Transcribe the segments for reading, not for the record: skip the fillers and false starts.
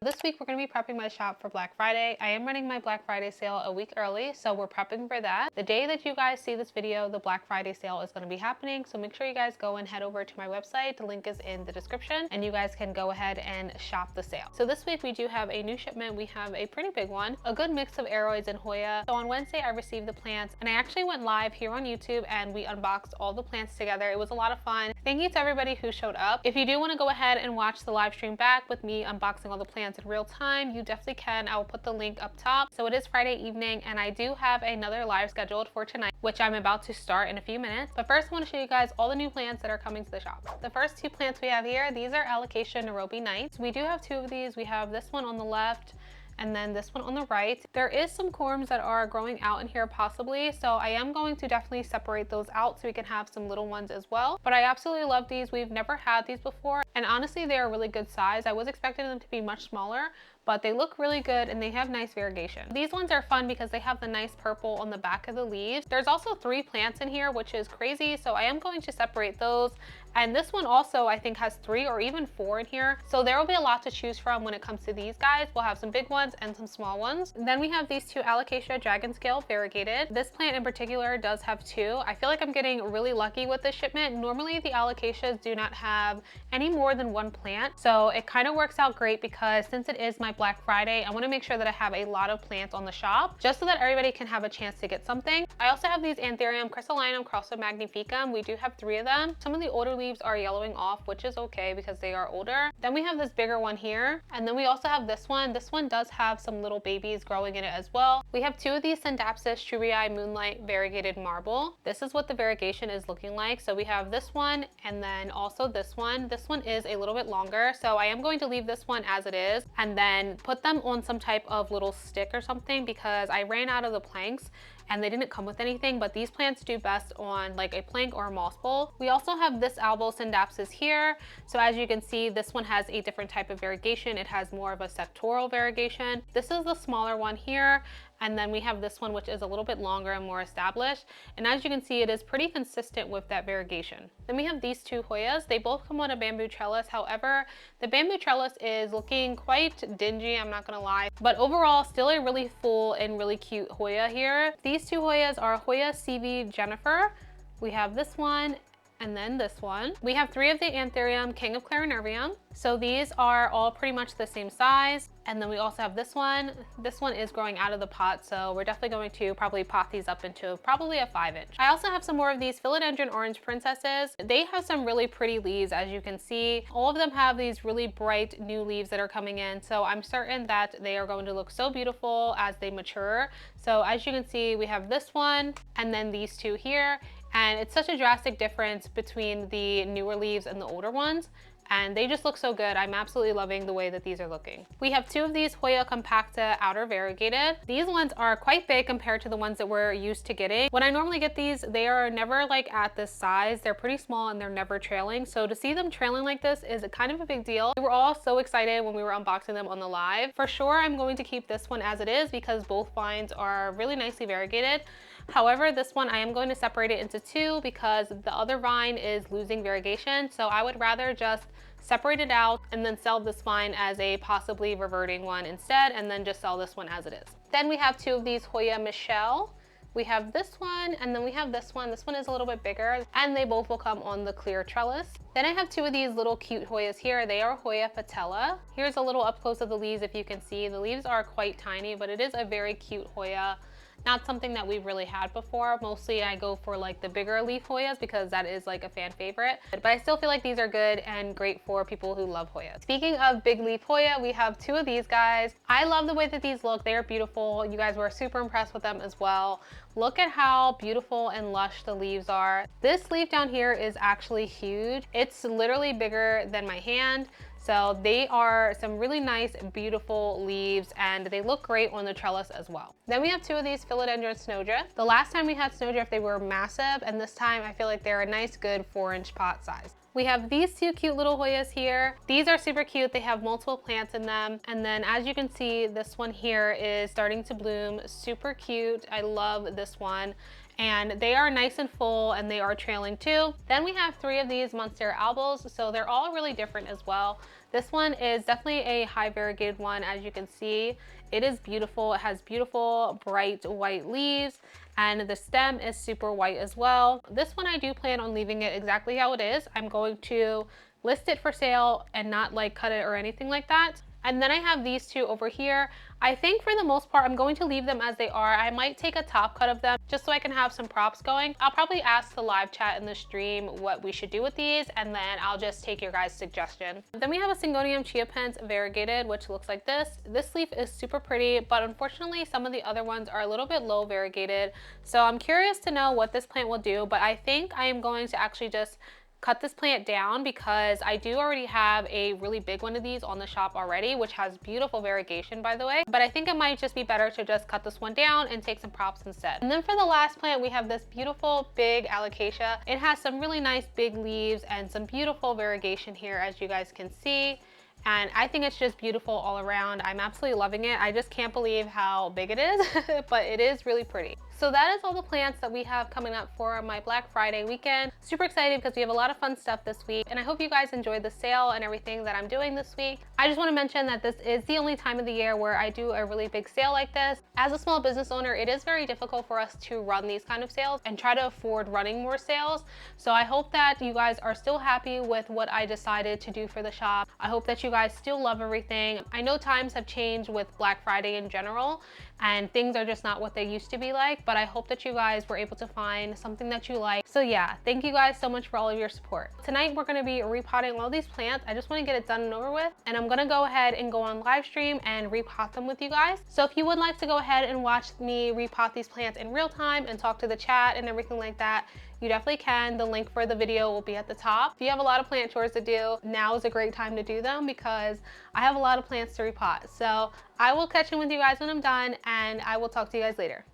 This week we're going to be prepping my shop for Black Friday. I am running my Black Friday sale a week early, so we're prepping for that. The day that you guys see this video, the Black Friday sale is going to be happening, so make sure you guys go and head over to my website. The link is in the description, and you guys can go ahead and shop the sale. So this week we do have a new shipment. We have a pretty big one, a good mix of aroids and Hoya. So on Wednesday I received the plants, and I actually went live here on YouTube and we unboxed all the plants together. It was a lot of fun. Thank you to everybody who showed up. If you do want to go ahead and watch the live stream back with me unboxing all the plants in real time, you definitely can. I will put the link up top. So it is Friday evening, and I do have another live scheduled for tonight, which I'm about to start in a few minutes. But first I want to show you guys all the new plants that are coming to the shop. The first two plants we have here, these are Alocasia Nairobi Nights. We do have two of these. We have this one on the left and then this one on the right. There is some corms that are growing out in here possibly, so I am going to definitely separate those out so we can have some little ones as well. But I absolutely love these. We've never had these before, and honestly they are really good size. I was expecting them to be much smaller, but they look really good and they have nice variegation. These ones are fun because they have the nice purple on the back of the leaves. There's also 3 plants in here, which is crazy, so I am going to separate those. And this one also I think has 3 or even 4 in here, so there will be a lot to choose from when it comes to these guys. We'll have some big ones and some small ones. And then we have these two Alocasia Dragon Scale variegated. This plant in particular does have 2. I feel like I'm getting really lucky with this shipment. Normally the Alocasias do not have any more than 1 plant, so it kind of works out great because since it is my Black Friday, I want to make sure that I have a lot of plants on the shop just so that everybody can have a chance to get something. I also have these Anthurium crystallinum crossed with magnificum. We do have 3 of them. Some of the older leaves are yellowing off, which is okay because they are older. Then we have this bigger one here, and then we also have this one. This one does have some little babies growing in it as well. We have 2 of these Scindapsus Shubii Moonlight variegated marble. This is what the variegation is looking like. So we have this one and then also this one. This one is a little bit longer, so I am going to leave this one as it is and then put them on some type of little stick or something because I ran out of the planks and they didn't come with anything, but these plants do best on like a plank or a moss bowl. We also have this Albo Scindapsus here. So as you can see, this one has a different type of variegation. It has more of a sectoral variegation. This is the smaller one here. And then we have this one, which is a little bit longer and more established. And as you can see, it is pretty consistent with that variegation. Then we have these 2 Hoyas. They both come on a bamboo trellis. However, the bamboo trellis is looking quite dingy, I'm not gonna lie. But overall, still a really full and really cute Hoya here. These 2 Hoyas are Hoya CV Jennifer. We have this one and then this one. We have 3 of the Anthurium King of Clarinervium. So these are all pretty much the same size. And then we also have this one. This one is growing out of the pot, so we're definitely going to probably pot these up into probably a 5-inch. I also have some more of these Philodendron Orange Princesses. They have some really pretty leaves, as you can see. All of them have these really bright new leaves that are coming in, so I'm certain that they are going to look so beautiful as they mature. So as you can see, we have this one and then these 2 here. And it's such a drastic difference between the newer leaves and the older ones, and they just look so good. I'm absolutely loving the way that these are looking. We have 2 of these Hoya compacta outer variegated. These ones are quite big compared to the ones that we're used to getting. When I normally get these, they are never like at this size. They're pretty small and they're never trailing. So to see them trailing like this is kind of a big deal. We were all so excited when we were unboxing them on the live. For sure, I'm going to keep this one as it is because both vines are really nicely variegated. However, this one I am going to separate it into 2 because the other vine is losing variegation. So I would rather just separate it out and then sell this vine as a possibly reverting one instead, and then just sell this one as it is. Then we have 2 of these Hoya Michelle. We have this one and then we have this one. This one is a little bit bigger and they both will come on the clear trellis. Then I have 2 of these little cute Hoyas here. They are Hoya patella. Here's a little up close of the leaves if you can see. The leaves are quite tiny, but it is a very cute Hoya. Not something that we've really had before. Mostly I go for like the bigger leaf Hoyas because that is like a fan favorite. But I still feel like these are good and great for people who love Hoyas. Speaking of big leaf Hoya, we have 2 of these guys. I love the way that these look. They are beautiful. You guys were super impressed with them as well. Look at how beautiful and lush the leaves are. This leaf down here is actually huge. It's literally bigger than my hand. So they are some really nice, beautiful leaves, and they look great on the trellis as well. Then we have 2 of these Philodendron Snowdrift. The last time we had Snowdrift, they were massive, and this time I feel like they're a nice, good 4-inch pot size. We have these two cute little Hoyas here. These are super cute. They have multiple plants in them. And then as you can see, this one here is starting to bloom. Super cute. I love this one. And they are nice and full and they are trailing too. Then we have 3 of these Monstera albals. So they're all really different as well. This one is definitely a high variegated one, as you can see. It is beautiful. It has beautiful bright white leaves and the stem is super white as well. This one I do plan on leaving it exactly how it is. I'm going to list it for sale and not like cut it or anything like that. And then I have these 2 over here. I think for the most part, I'm going to leave them as they are. I might take a top cut of them just so I can have some props going. I'll probably ask the live chat in the stream what we should do with these, and then I'll just take your guys' suggestion. Then we have a Syngonium Chia Pens variegated, which looks like this. This leaf is super pretty, but unfortunately some of the other ones are a little bit low variegated. So I'm curious to know what this plant will do, but I think I am going to actually just cut this plant down because I do already have a really big one of these on the shop already, which has beautiful variegation, by the way. But I think it might just be better to just cut this one down and take some props instead. And then for the last plant, we have this beautiful big alocasia. It has some really nice big leaves and some beautiful variegation here, as you guys can see. And I think it's just beautiful all around. I'm absolutely loving it. I just can't believe how big it is, but it is really pretty. So that is all the plants that we have coming up for my Black Friday weekend. Super excited because we have a lot of fun stuff this week, and I hope you guys enjoyed the sale and everything that I'm doing this week. I just want to mention that this is the only time of the year where I do a really big sale like this. As a small business owner, it is very difficult for us to run these kind of sales and try to afford running more sales. So I hope that you guys are still happy with what I decided to do for the shop. I hope that you guys still love everything. I know times have changed with Black Friday in general, and things are just not what they used to be like, but I hope that you guys were able to find something that you like. So yeah, thank you guys so much for all of your support. Tonight we're gonna be repotting all these plants. I just wanna get it done and over with, and I'm gonna go ahead and go on live stream and repot them with you guys. So if you would like to go ahead and watch me repot these plants in real time and talk to the chat and everything like that, you definitely can. The link for the video will be at the top. If you have a lot of plant chores to do, now is a great time to do them because I have a lot of plants to repot. So I will catch in with you guys when I'm done, and I will talk to you guys later.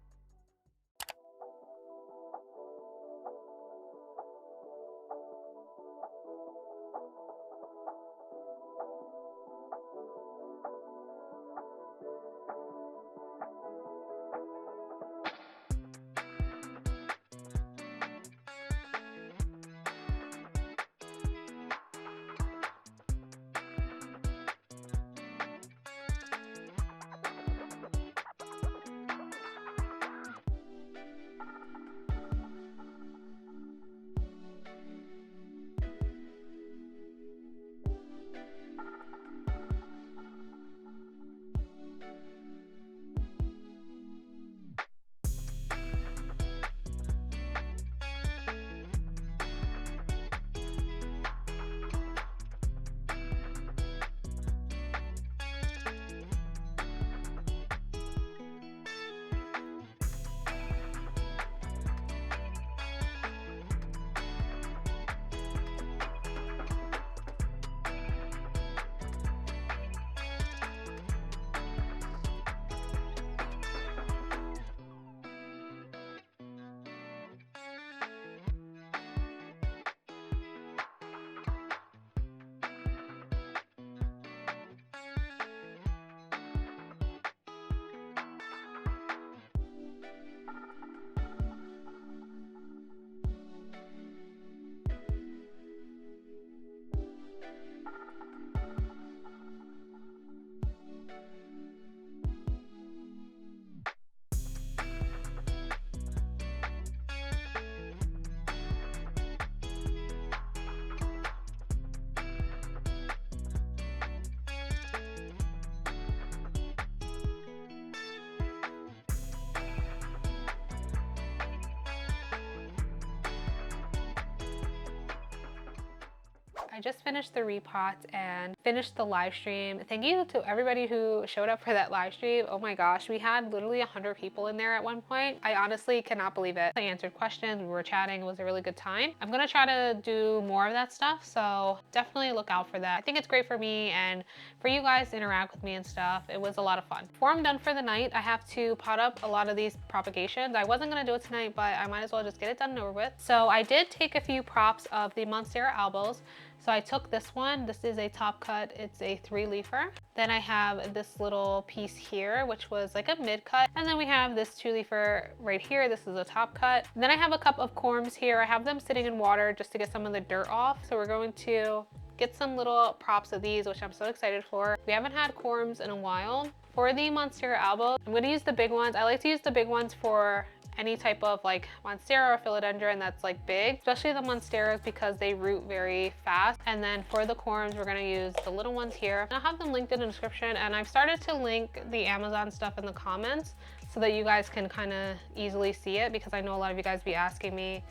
I just finished the repot and finished the live stream. Thank you to everybody who showed up for that live stream. Oh my gosh, we had literally 100 people in there at one point. I honestly cannot believe it. I answered questions, we were chatting, it was a really good time. I'm gonna try to do more of that stuff, so definitely look out for that. I think it's great for me and for you guys to interact with me and stuff. It was a lot of fun. Before I'm done for the night, I have to pot up a lot of these propagations. I wasn't gonna do it tonight, but I might as well just get it done and over with. So I did take a few props of the Monstera albos. So I took this one. This is a top cut. It's a 3-leafer. Then I have this little piece here, which was like a mid cut. And then we have this 2-leafer right here. This is a top cut. And then I have a cup of corms here. I have them sitting in water just to get some of the dirt off. So we're going to get some little props of these, which I'm so excited for. We haven't had corms in a while. For the Monstera albo, I'm gonna use the big ones. I like to use the big ones for any type of like Monstera or philodendron that's like big, especially the Monsteras because they root very fast. And then for the corms, we're gonna use the little ones here. I'll have them linked in the description, and I've started to link the Amazon stuff in the comments so that you guys can kind of easily see it, because I know a lot of you guys be asking me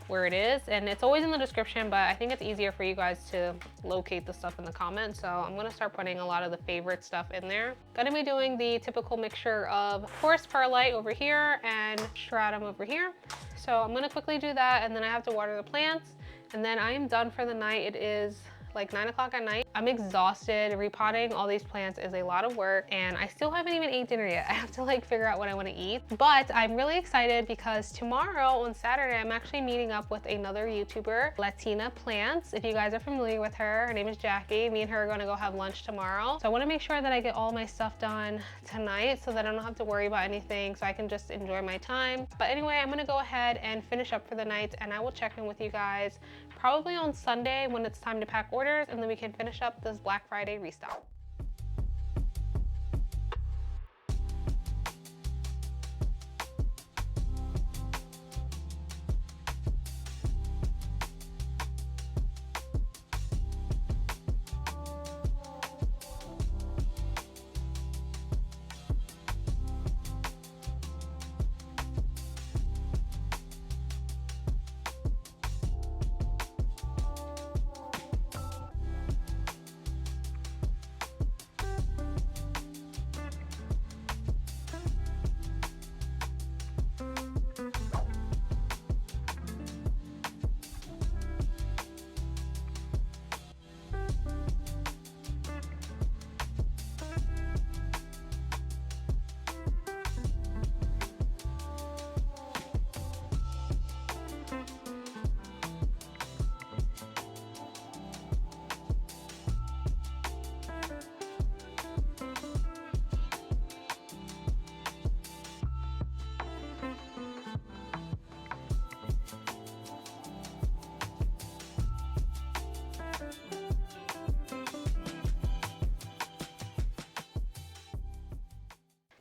where it is, and it's always in the description, but I think it's easier for you guys to locate the stuff in the comments. So I'm gonna start putting a lot of the favorite stuff in there. Gonna be doing the typical mixture of forest perlite over here and stratum over here. So I'm gonna quickly do that, and then I have to water the plants, and then I am done for the night. It is like 9 o'clock at night. I'm exhausted. Repotting all these plants is a lot of work, and I still haven't even ate dinner yet. I have to like figure out what I want to eat. But I'm really excited because tomorrow on Saturday, I'm actually meeting up with another YouTuber, Latina Plants. If you guys are familiar with her name is Jackie. Me and her are gonna go have lunch tomorrow. So I wanna make sure that I get all my stuff done tonight so that I don't have to worry about anything, so I can just enjoy my time. But anyway, I'm gonna go ahead and finish up for the night, and I will check in with you guys probably on Sunday when it's time to pack orders, and then we can finish up this Black Friday restock.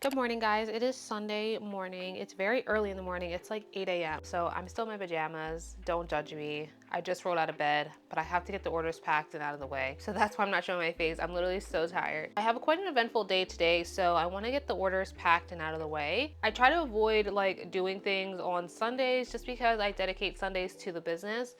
Good morning, guys. It is Sunday morning. It's very early in the morning. It's like 8 a.m. So I'm still in my pajamas. Don't judge me. I just rolled out of bed, but I have to get the orders packed and out of the way. So that's why I'm not showing my face. I'm literally so tired. I have quite an eventful day today, so I want to get the orders packed and out of the way. I try to avoid like doing things on Sundays just because I dedicate Sundays to the business.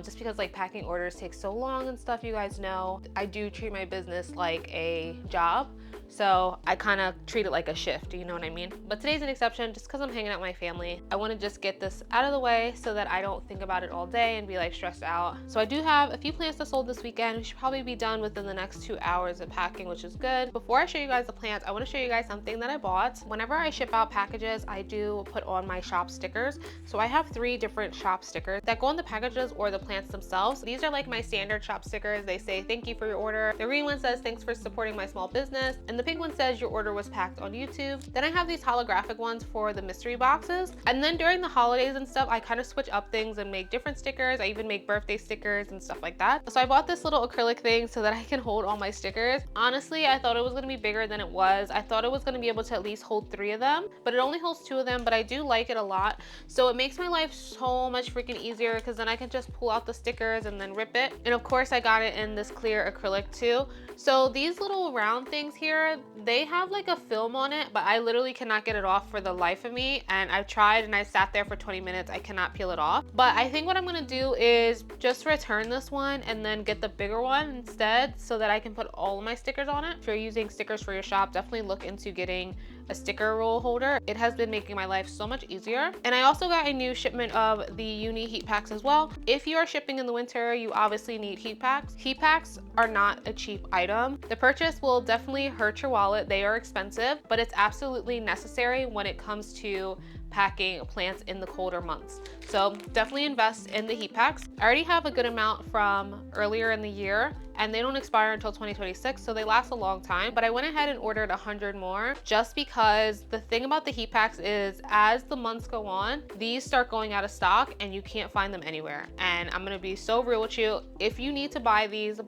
Just because like packing orders takes so long and stuff, you guys know. I do treat my business like a job. So I kind of treat it like a shift, you know what I mean? But today's an exception just because I'm hanging out with my family. I want to just get this out of the way so that I don't think about it all day and be like stressed out. So I do have a few plants that sold this weekend. We should probably be done within the next 2 hours of packing, which is good. Before I show you guys the plants, I want to show you guys something that I bought. Whenever I ship out packages, I do put on my shop stickers. So I have 3 different shop stickers that go on the packages or the plants themselves. These are like my standard shop stickers. They say, thank you for your order. The green one says, thanks for supporting my small business. And the pink one says, your order was packed on YouTube. Then I have these holographic ones for the mystery boxes. And then during the holidays and stuff, I kind of switch up things and make different stickers. I even make birthday stickers and stuff like that. So I bought this little acrylic thing so that I can hold all my stickers. Honestly, I thought it was gonna be bigger than it was. I thought it was gonna be able to at least hold 3 of them, but it only holds 2 of them, but I do like it a lot. So it makes my life so much freaking easier because then I can just just pull out the stickers and then rip it. And of course I got it in this clear acrylic too. So these little round things here, they have like a film on it, but I literally cannot get it off for the life of me. And I've tried and I sat there for 20 minutes. I cannot peel it off. But I think what I'm gonna do is just return this one and then get the bigger one instead so that I can put all of my stickers on it. If you're using stickers for your shop, definitely look into getting a sticker roll holder. It has been making my life so much easier. And I also got a new shipment of the uni heat packs as well. If you are shipping in the winter, you obviously need heat packs. Heat packs are not a cheap item. The purchase will definitely hurt your wallet. They are expensive, but it's absolutely necessary when it comes to packing plants in the colder months. So definitely invest in the heat packs. I already have a good amount from earlier in the year and they don't expire until 2026, so they last a long time. But I went ahead and ordered 100 more just because the thing about the heat packs is as the months go on, these start going out of stock and you can't find them anywhere. And I'm gonna be so real with you. If you need to buy these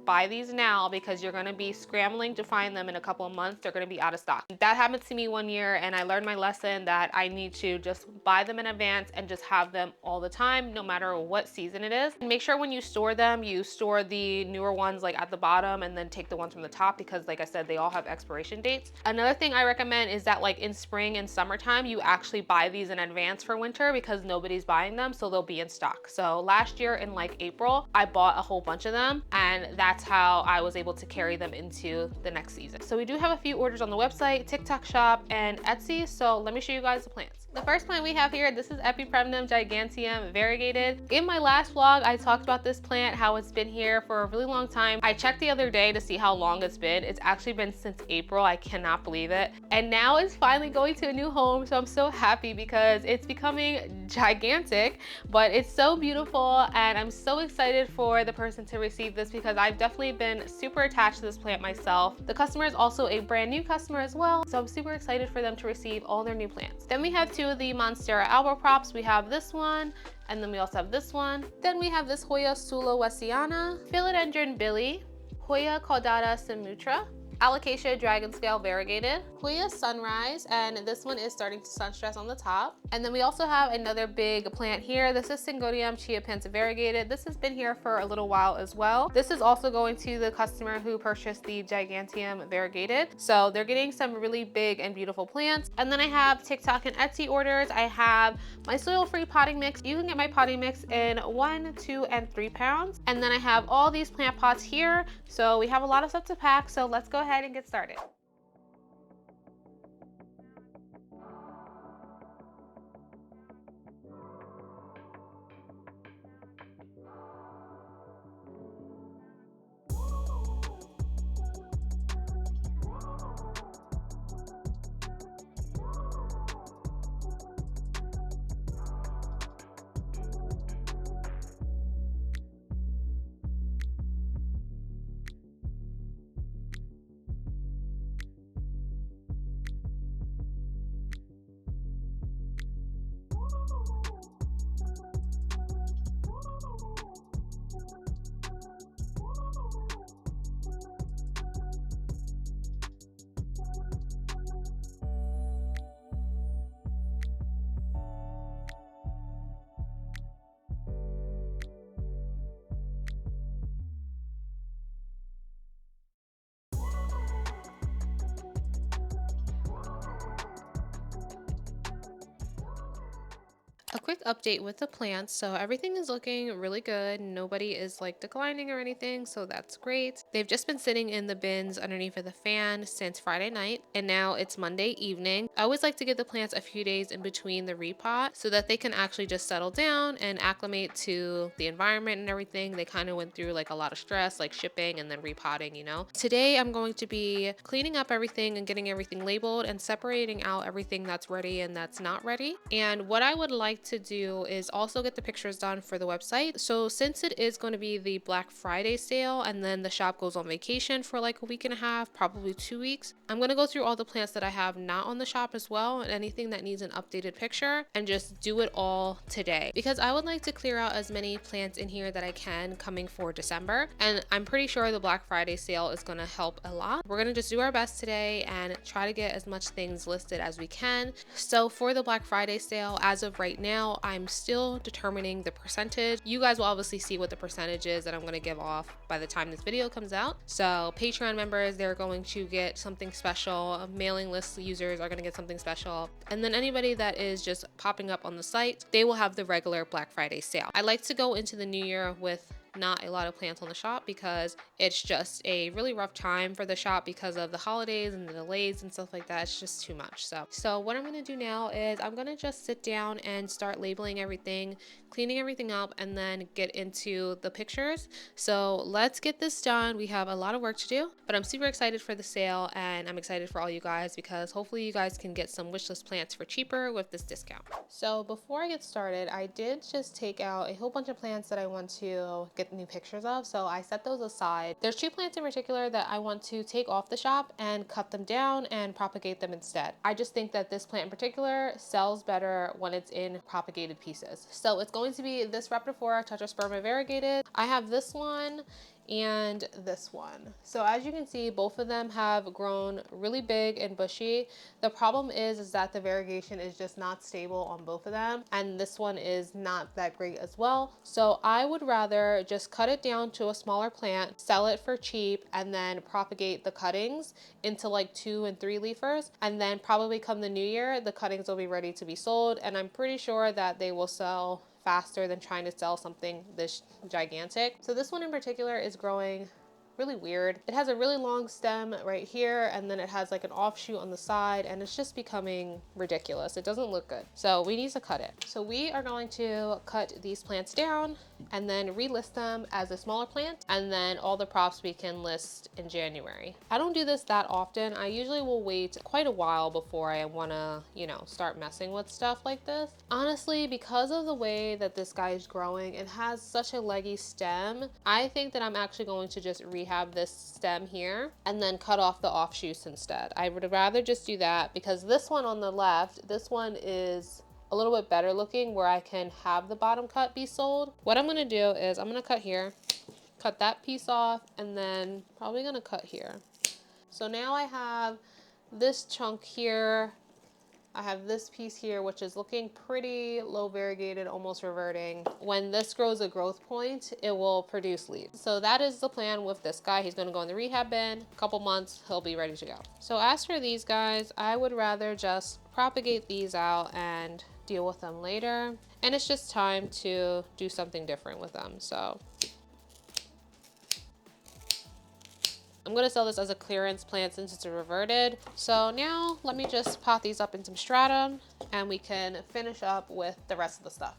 now because you're gonna be scrambling to find them in a couple of months. They're gonna be out of stock. That happened to me one year and I learned my lesson that I need to just buy them in advance and just have them all the time, no matter what season it is. And make sure when you store them, you store the newer ones like at the bottom and then take the ones from the top because like I said, they all have expiration dates. Another thing I recommend is that like in spring and summertime, you actually buy these in advance for winter because nobody's buying them, so they'll be in stock. So last year in like April, I bought a whole bunch of them and that's how I was able to carry them into the next season. So we do have a few orders on the website, TikTok shop, and Etsy. So let me show you guys the plants. The first plant we have here, this is Epipremnum giganteum variegated. In my last vlog, I talked about this plant, how it's been here for a really long time. I checked the other day to see how long it's been. It's actually been since April. I cannot believe it. And now it's finally going to a new home. So I'm so happy because it's becoming gigantic, but it's so beautiful. And I'm so excited for the person to receive this because I've definitely been super attached to this plant myself. The customer is also a brand new customer as well. So I'm super excited for them to receive all their new plants. Then we have two of the Monstera alboprops. We have this one, and then we also have this one. Then we have this Hoya sulawesiana, Philodendron Billy, Hoya caudata simutra, Alocasia dragon scale variegated, Hoya sunrise, and this one is starting to sun stress on the top. And then we also have another big plant here. This is Syngonium chiapense variegated. This has been here for a little while as well. This is also going to the customer who purchased the giganteum variegated. So they're getting some really big and beautiful plants. And then I have TikTok and Etsy orders. I have my soil-free potting mix. You can get my potting mix in 1, 2, and 3 pounds. And then I have all these plant pots here. So we have a lot of stuff to pack. So let's go ahead and get started. A quick update with the plants. So everything is looking really good. Nobody is like declining or anything, so that's great. They've just been sitting in the bins underneath of the fan since Friday night, and now it's Monday evening. I always like to give the plants a few days in between the repot so that they can actually just settle down and acclimate to the environment and everything. They kind of went through like a lot of stress, like shipping and then repotting, you know. Today I'm going to be cleaning up everything and getting everything labeled and separating out everything that's ready and that's not ready. And what I would like to do is also get the pictures done for the website. So since it is going to be the Black Friday sale and then the shop goes on vacation for like a week and a half, probably 2 weeks, I'm going to go through all the plants that I have not on the shop as well, and anything that needs an updated picture, and just do it all today, because I would like to clear out as many plants in here that I can coming for December. And I'm pretty sure the Black Friday sale is going to help a lot. We're going to just do our best today and try to get as much things listed as we can. So for the Black Friday sale, as of right now, I'm still determining the percentage. You guys will obviously see what the percentage is that I'm going to give off by the time this video comes out. So Patreon members, they're going to get something special. Mailing list users are going to get something special. And then anybody that is just popping up on the site, they will have the regular Black Friday sale. I like to go into the new year with not a lot of plants on the shop, because it's just a really rough time for the shop because of the holidays and the delays and stuff like that. It's just too much. So what I'm going to do now is I'm going to just sit down and start labeling everything, cleaning everything up, and then get into the pictures. So let's get this done. We have a lot of work to do, but I'm super excited for the sale, and I'm excited for all you guys, because hopefully you guys can get some wishlist plants for cheaper with this discount. So before I get started, I did just take out a whole bunch of plants that I want to get new pictures of. So I set those aside. There's 2 plants in particular that I want to take off the shop and cut them down and propagate them instead. I just think that this plant in particular sells better when it's in propagated pieces. So it's going to be this Repotting Tetrasperma variegated. I have this one and this one. So as you can see, both of them have grown really big and bushy. The problem is that the variegation is just not stable on both of them, and this one is not that great as well. So I would rather just cut it down to a smaller plant, sell it for cheap, and then propagate the cuttings into like 2 and 3 leafers, and then probably come the new year, the cuttings will be ready to be sold, and I'm pretty sure that they will sell faster than trying to sell something this gigantic. So this one in particular is growing really weird. It has a really long stem right here, and then it has like an offshoot on the side, and it's just becoming ridiculous. It doesn't look good. So we need to cut it. So we are going to cut these plants down and then relist them as a smaller plant, and then all the props we can list in January. I don't do this that often. I usually will wait quite a while before I want to, start messing with stuff like this. Honestly, because of the way that this guy is growing, it has such a leggy stem. I think that I'm actually going to just rehab this stem here and then cut off the offshoots instead. I would rather just do that, because this one on the left, this one is a little bit better looking, where I can have the bottom cut be sold. What I'm going to do is I'm going to cut here, cut that piece off, and then probably going to cut here. So now I have this chunk here. I have this piece here, which is looking pretty low variegated, almost reverting. When this grows a growth point, it will produce leaves. So that is the plan with this guy. He's going to go in the rehab bin. A couple months, he'll be ready to go. So as for these guys, I would rather just propagate these out and deal with them later. And it's just time to do something different with them. So I'm going to sell this as a clearance plant since it's a reverted. So now let me just pot these up in some stratum, and we can finish up with the rest of the stuff.